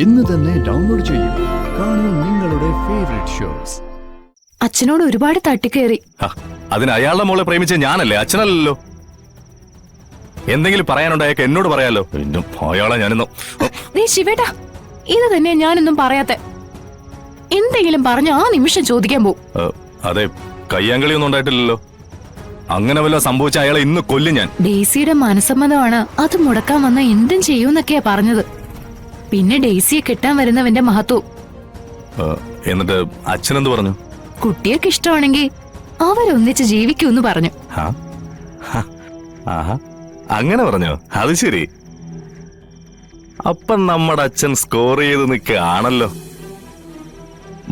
ഇന്ന് തന്നെ ഡൗൺലോഡ് ചെയ്യൂ. കാണൂ നിങ്ങളുടെ ഫേവറേറ്റ് ഷോസ്. അച്ഛനോട് ഒരുപാട് തട്ടിക്കേറി. അതിന് അയാളുടെ മോളെ പ്രേമിച്ച ഞാനല്ലേ, അച്ഛനല്ലല്ലോ. എന്തെങ്കിലും പറയാനുണ്ടായേക്ക് എന്നോട് പറയാലോ. പിന്നെ അയാളെ ഞാനിന്ന് നീ ശിവേട്ടാ, ഇത് തന്നെ ഞാനൊന്നും പറയാത്ത. എന്തെങ്കിലും പറഞ്ഞ ആ നിമിഷം ചോദിക്കാൻ പോവും. അതെ, കയ്യാങ്കളിയൊന്നും ഉണ്ടായിട്ടില്ലല്ലോ. അങ്ങനെ വല്ല സംഭവിച്ച അയാളെ ഇന്ന് കൊല്ലും ഞാൻ. ഡെയ്സിയുടെ മനസ്സമ്മതമാണ്, അത് മുടക്കാൻ വന്ന എന്തും ചെയ്യൂന്നൊക്കെയാ പറഞ്ഞത്. പിന്നെ ഡെയ്സിയെ കെട്ടാൻ വരുന്നവന്റെ മഹത്വവും. എന്നിട്ട് അച്ഛനെന്ത് പറഞ്ഞു? കുട്ടിയൊക്കെ ഇഷ്ടമാണെങ്കിൽ അവരൊന്നിച്ച് ജീവിക്കൂന്ന് പറഞ്ഞു. അങ്ങനെ പറഞ്ഞോ? അത് ശരി. അപ്പം നമ്മുടെ അച്ഛൻ സ്കോർ ചെയ്ത് നിൽക്കുകയാണല്ലോ.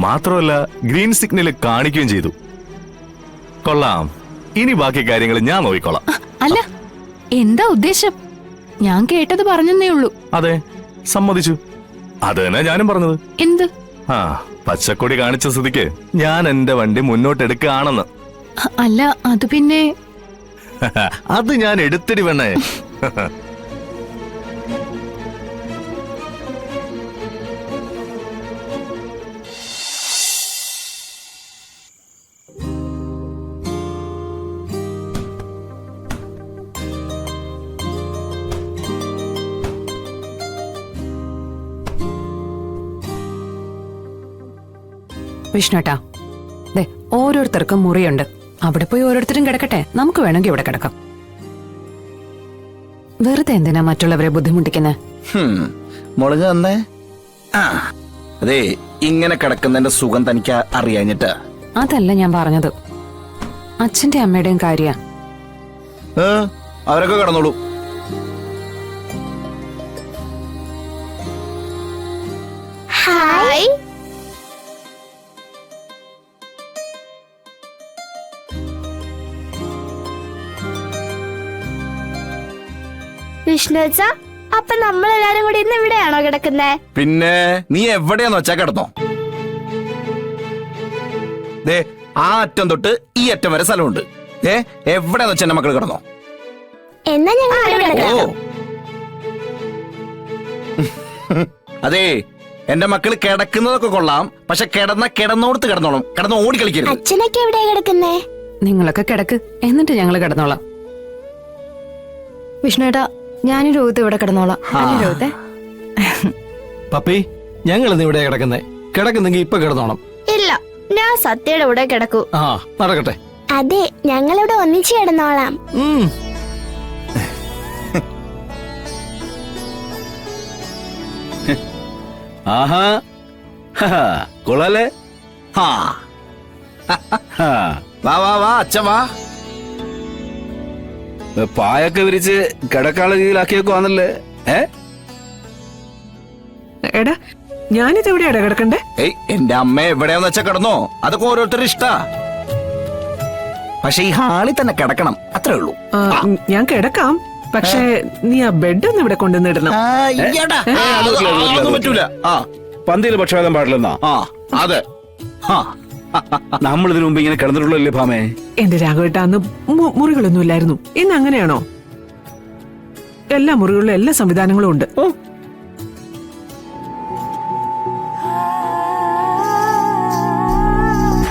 മാത്രമല്ല ഗ്രീൻ സിഗ്നൽ കാണിക്കുകയും ചെയ്തു. കൊള്ളാം. ഇനി ബാക്കി കാര്യങ്ങൾ ഞാൻ നോക്കിക്കോളാം. അല്ല, എന്താ ഉദ്ദേശം? ഞാൻ കേട്ടത് പറഞ്ഞെന്നേ ഉള്ളൂ. അതെ, സമ്മതിച്ചു. അത് തന്നെ ഞാനും പറഞ്ഞത്. എന്ത്? പച്ചക്കൊടി കാണിച്ച സ്ഥിതിക്ക് ഞാൻ എന്റെ വണ്ടി മുന്നോട്ടെടുക്കുകയാണെന്ന്. അല്ല, അത് പിന്നെ അത് ഞാൻ എടുത്തിടി വേണേ. വിഷ്ണുട്ടാ, ദേ ഓരോരുത്തർക്കും മുറിയുണ്ട്. അവിടെ പോയി ഓരോരുത്തരും കിടക്കട്ടെ. നമുക്ക് വേണമെങ്കിൽ ഇവിടെ കിടക്കാം. വെറുതെ എന്തിനാ മറ്റുള്ളവരെ ബുദ്ധിമുട്ടിക്കുന്നേ? മുളക് തന്നേ. അതെ, ഇങ്ങനെ കിടക്കുന്നതിന്റെ സുഖം തനിക്ക് അറിയാഞ്ഞിട്ട്. അതല്ല ഞാൻ പറഞ്ഞത്, അച്ഛന്റെ അമ്മയുടെയും കാര്യ. അവരൊക്കെ കിടന്നോളൂ. ഹായ്. വിഷ്ണുച്ച, അപ്പൊ നമ്മളെല്ലാരും കൂടി ഇന്ന് ഇവിടെയാണോ കിടക്കുന്നേ? പിന്നെ നീ എവിടെയാന്ന് വെച്ചാ കിടന്നോ. ദേ, ആ അറ്റം തൊട്ട് ഈ അറ്റം വരെ സ്ഥലമുണ്ട്. എവിടെയാന്ന് വെച്ചാ എന്റെ മക്കൾ കിടന്നോ. എന്നാ ഞങ്ങൾ അതെ, എന്റെ മക്കള് കിടക്കുന്നതൊക്കെ കൊള്ളാം, പക്ഷെ കിടന്നോടത്ത് കിടന്നോളും. കിടന്ന് ഓടി കളിക്കരുത്. അച്ഛനൊക്കെ എവിടെയാ കിടക്കുന്നേ? നിങ്ങളൊക്കെ കിടക്ക്, എന്നിട്ട് ഞങ്ങള് കിടന്നോളാം. വിഷ്ണുട്ടാ, ഞാനും രോഹിത് ഇവിടെ കിടന്നോളാം. രോഹിത്തെ, പപ്പി, ഞങ്ങൾ ഇന്ന് ഇവിടെ കിടക്കുന്നേ. കിടക്കുന്നെങ്കിൽ ഇപ്പൊ കിടന്നോണം. ഇല്ല, ഞാൻ സത്യയുടെ കൂടെ കിടക്കൂ. നടക്കട്ടെ. അതെ, ഞങ്ങളിവിടെ ഒന്നിച്ച് കിടന്നോളാം. ആഹാ, കൊള്ളാലേ. വാ വാ വാ, അച്ഛൻ വാ. പായൊക്കെ വിരിച്ച് കിടക്കാള രീതിയിലാക്കിയൊക്കെ വന്നല്ലേ. എടാ, ഞാനിത് എവിടെയാടാ കിടക്കണ്ടേ? ഏയ്, എന്റെ അമ്മ എവിടെയാന്ന് വെച്ചാ കിടന്നോ. അതൊക്കെ ഓരോരുത്തരുടെ ഇഷ്ടാ. പക്ഷെ ഈ ഹാളിൽ തന്നെ കിടക്കണം, അത്രേ ഉള്ളൂ. ഞാൻ കിടക്കാം, പക്ഷേ നീ ആ ബെഡ് ഒന്ന് ഇവിടെ കൊണ്ടുവന്നിടണം. പറ്റൂല. പന്തിയിൽ പക്ഷപാതം പാടില്ലെന്നാ. അതെ, നമ്മൾ ഇതിനു മുമ്പ് ഇങ്ങനെ കിടന്നിട്ടുള്ളല്ലേ ഭാമേ? എന്റെ രാഘവേട്ട, അന്ന് മുറികളൊന്നും ഇല്ലായിരുന്നു. ഇന്ന് അങ്ങനെയാണോ? എല്ലാ മുറികളിലും എല്ലാ സംവിധാനങ്ങളും ഉണ്ട്.